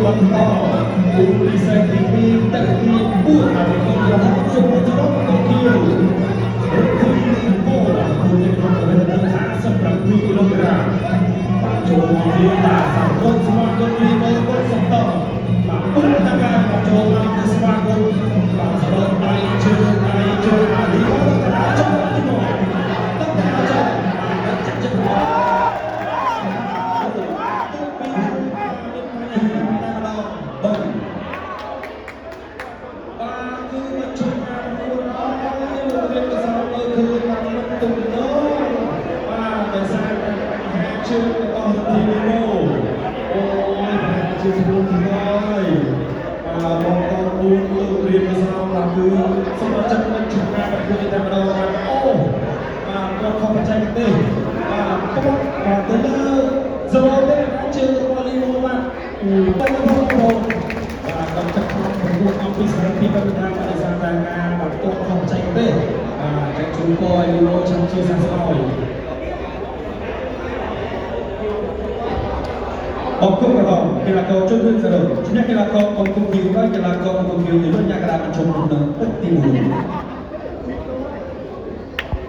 បន្តគូពិសេសទី2ទឹកទី4ហើយទី5ជុំច្រកទៅគីវរត់ទី9គូនេះក្នុងកម្រិត57គីឡូក្រាមបាទចូលជាបាទសង្កត់ស្មារតីលីម៉ូបុតសន្តោបាទពុទ្ធការចូលមកស្វាគមន៍បាទសរុបដៃជើងអាលីម៉ូកណ្ដាលចូលទីមកទឹកកណ្ដាលចូលបាទចាក់ចិត្តជើងរបស់ទីមីម៉ូអូយជាស្រួលទីហើយបងត4លោករៀនភាសាបាទគឺសម្រាប់ចិត្តនឹងជំនាញរបស់គេតែម្ដងបាទអូគាត់ខំបច្ចេកទេសបាទទៅលើស្រួលទេជើងរបស់លីម៉ូបាទបងបាទគាត់ចាប់ប្រកួតអំពីសារពីបរិយាកាសដោយសារតែការបាទគាត់ខំបច្ចេកទេសតែជួយកឲ្យលីម៉ូចាំជាសះស្បើយអរគុណបងកីឡាករជនរួមសរុបឈ្នះកីឡាករអង្គគីវហើយកីឡាករអង្គគីវនិយាយញ៉ាំក្តារបញ្ឈប់ក្នុងទឹកទី1